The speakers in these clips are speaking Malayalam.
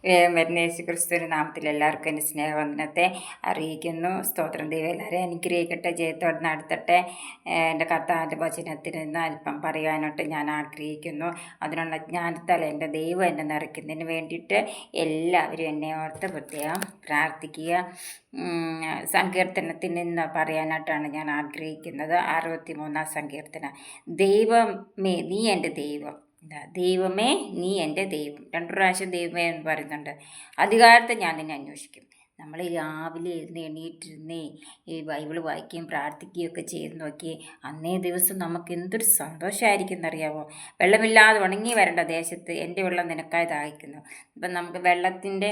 വരുന്ന യേശു ക്രിസ്തുവിൻ്റെ നാമത്തിൽ എല്ലാവർക്കും എൻ്റെ സ്നേഹവന്ദനത്തെ അറിയിക്കുന്നു. സ്തോത്രം. ദൈവം എല്ലാവരെയും അനുഗ്രഹിക്കട്ടെ, ജയത്തോടെ നടത്തട്ടെ. എൻ്റെ കർത്താവിൻ്റെ വചനത്തിൽ നിന്ന് അല്പം പറയാനായിട്ട് ഞാൻ ആഗ്രഹിക്കുന്നു. അതിനുള്ള ജ്ഞാനത്താൽ എൻ്റെ ദൈവം എന്നെ നിറയ്ക്കുന്നതിന് വേണ്ടിയിട്ട് എല്ലാവരും എന്നെ ഓർത്ത് പ്രത്യേകം പ്രാർത്ഥിക്കുക. സങ്കീർത്തനത്തിൽ നിന്ന് പറയാനായിട്ടാണ് ഞാൻ ആഗ്രഹിക്കുന്നത്. 63-ാം സങ്കീർത്തനം. ദൈവമേ നീ എൻ്റെ ദൈവം. ദൈവമേ നീ എൻ്റെ ദൈവം. 2 പ്രാവശ്യം ദൈവമേ എന്ന് പറയുന്നുണ്ട്. അധികാരത്തെ ഞാൻ നിന്നെ അന്വേഷിക്കും. നമ്മൾ രാവിലെ എണീറ്റിരുന്നേ ഈ ബൈബിൾ വായിക്കുകയും പ്രാർത്ഥിക്കുകയും ഒക്കെ ചെയ്ത് നോക്കി അന്നേ ദിവസം നമുക്ക് എന്തൊരു സന്തോഷമായിരിക്കും എന്നറിയാമോ. വെള്ളമില്ലാതെ ഉണങ്ങി വരേണ്ട ദേശത്ത് എൻ്റെ വെള്ളം നിനക്കായി ദാഹിക്കുന്നു. ഇപ്പം നമുക്ക് വെള്ളത്തിൻ്റെ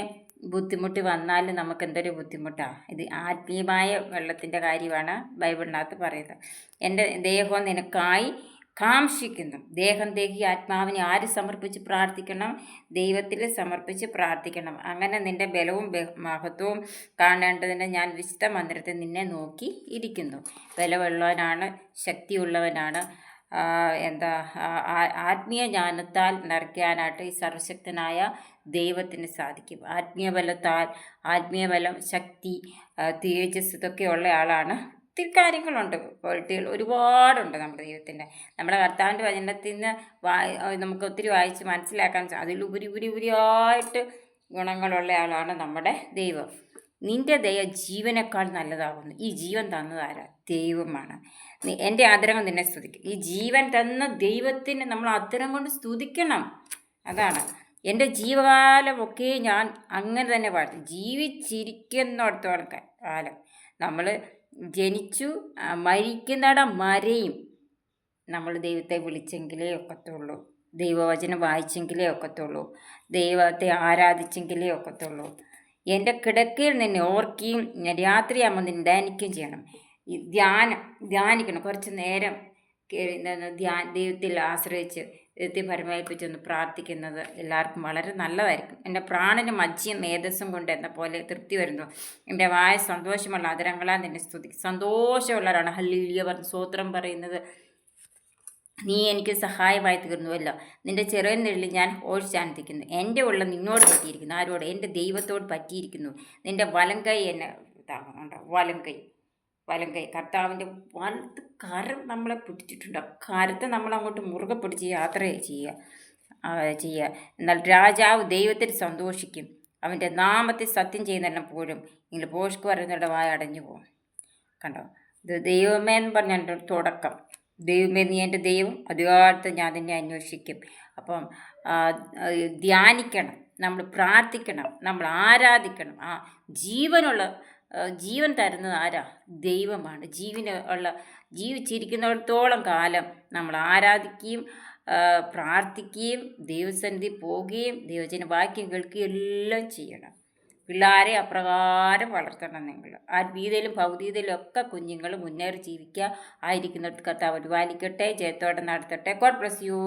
ബുദ്ധിമുട്ട് വന്നാൽ നമുക്ക് എന്തൊരു ബുദ്ധിമുട്ടാണ്. ഇത് ആത്മീയമായ വെള്ളത്തിൻ്റെ കാര്യമാണ് ബൈബിളിനകത്ത് പറയുന്നത്. എൻ്റെ ദേഹം നിനക്കായി കാംക്ഷിക്കുന്നു. ദേഹം ദേഹി ആത്മാവിനെ ആര് സമർപ്പിച്ച് പ്രാർത്ഥിക്കണം? ദൈവത്തിൽ സമർപ്പിച്ച് പ്രാർത്ഥിക്കണം. അങ്ങനെ നിൻ്റെ ബലവും മഹത്വവും കാണേണ്ടതിന് ഞാൻ വിശുദ്ധ മന്ദിരത്തിൽ നിന്നെ നോക്കി ഇരിക്കുന്നു. ബലമുള്ളവനാണ്, ശക്തിയുള്ളവനാണ്. ആത്മീയ ജ്ഞാനത്താൽ നിറയ്ക്കാനായിട്ട് ഈ സർവശക്തനായ ദൈവത്തിന് സാധിക്കും. ആത്മീയബലം, ശക്തി, തേജസ് ഇതൊക്കെ ഉള്ള ആളാണ്. ഒത്തിരി കാര്യങ്ങളുണ്ട്, ക്വാളിറ്റികൾ ഒരുപാടുണ്ട് നമ്മുടെ ദൈവത്തിൻ്റെ. നമ്മുടെ കർത്താവിൻ്റെ വചനത്തിൽ നിന്ന് നമുക്ക് ഒത്തിരി വായിച്ച് മനസ്സിലാക്കാൻ അതിലുപരിയായിട്ട് ഗുണങ്ങളുള്ള ആളാണ് നമ്മുടെ ദൈവം. നിൻ്റെ ദയ ജീവനേക്കാൾ നല്ലതാകുന്നു. ഈ ജീവൻ തന്നതാരാ? ദൈവമാണ്. എൻ്റെ ആദരങ്ങൾ നിന്നെ സ്തുതിക്കും. ഈ ജീവൻ തന്ന ദൈവത്തിന് നമ്മൾ ആദരം കൊണ്ട് സ്തുതിക്കണം. അതാണ് എൻ്റെ ജീവകാലമൊക്കെ ഞാൻ അങ്ങനെ തന്നെ പാടും. ജീവിച്ചിരിക്കുന്നിടത്തോളം കാലം നമ്മൾ ജനിച്ചു മരിക്കുന്നിടം വരെയും നമ്മൾ ദൈവത്തെ വിളിച്ചെങ്കിലേ ഒക്കത്തുള്ളൂ, ദൈവവചനം വായിച്ചെങ്കിലേ ഒക്കത്തുള്ളൂ, ദൈവത്തെ ആരാധിച്ചെങ്കിലേ ഒക്കത്തുള്ളൂ. എൻ്റെ കിടക്കയിൽ നിന്നെ ഓർക്കുകയും രാത്രിയാകുമ്പോൾ നിന്നെ ധ്യാനിക്കുകയും ചെയ്യണം. ഈ ധ്യാനിക്കണം. കുറച്ച് നേരം ദൈവത്തിൽ ആശ്രയിച്ച് ദൈവത്തെ പരമേൽപ്പിച്ചൊന്ന് പ്രാർത്ഥിക്കുന്നത് എല്ലാവർക്കും വളരെ നല്ലതായിരിക്കും. എൻ്റെ പ്രാണന് മജ്ജിയും മേധസ്സും കൊണ്ട് എന്ന പോലെ തൃപ്തി വരുന്നു. എൻ്റെ വായ സന്തോഷമുള്ള ആദരങ്ങളാൽ നിന്നെ സ്തുതിക്കും. സന്തോഷമുള്ളവരാണ് ഹല്ലേലൂയ പറഞ്ഞ് സ്തോത്രം പറയുന്നത്. നീ എനിക്ക് സഹായമായി തീർന്നുവല്ലോ. നിൻ്റെ ചെറിയ നിഴലിൽ ഞാൻ ഓടിച്ചാനന്ദിക്കുന്നു. എൻ്റെ ഉള്ളം നിന്നോട് പറ്റിയിരിക്കുന്നു. ആരോട്? എൻ്റെ ദൈവത്തോട് പറ്റിയിരിക്കുന്നു. നിൻ്റെ വലം കൈ എന്നെ ഇതാകുന്നുണ്ടോ? വലം കൈ കർത്താവിൻ്റെ വലത്ത് കരം നമ്മളെ പിടിച്ചിട്ടുണ്ട്. കരത്തെ നമ്മളങ്ങോട്ട് മുറുകെ പിടിച്ച് യാത്ര ചെയ്യുക. എന്നാൽ രാജാവ് ദൈവത്തിൽ സന്തോഷിക്കും. അവൻ്റെ നാമത്തിൽ സത്യം ചെയ്യുന്നെല്ലാം പോഴും. ഇങ്ങനെ പോഷ്ക്ക് പറയുന്നവരുടെ വായ അടഞ്ഞു പോകും. കണ്ടോ? ഇത് ദൈവമേ എന്ന് പറഞ്ഞ തുടക്കം. ദൈവമേ നീ എൻ്റെ ദൈവം, അധികാരത്തെ ഞാൻ നിന്നെ അന്വേഷിക്കും. അപ്പം ധ്യാനിക്കണം, നമ്മൾ പ്രാർത്ഥിക്കണം, നമ്മൾ ആരാധിക്കണം. ജീവൻ തരുന്നത് ആരാ? ദൈവമാണ്. ജീവിച്ചിരിക്കുന്നിടത്തോളം കാലം നമ്മൾ ആരാധിക്കുകയും പ്രാർത്ഥിക്കുകയും ദൈവസന്നിധി പോവുകയും ദൈവജന വാക്യം കേൾക്കുകയും എല്ലാം ചെയ്യണം. പിള്ളേരെ അപ്രകാരം വളർത്തണം. നിങ്ങൾ ആത്മീയതയിലും ഭൗതികതയിലും ഒക്കെ കുഞ്ഞുങ്ങൾ മുന്നേറി ജീവിക്കുക. ആയിരിക്കുന്നിടത്ത് കർത്താവ് പരിപാലിക്കട്ടെ, ജയത്തോടെ നടത്തട്ടെ. God bless you.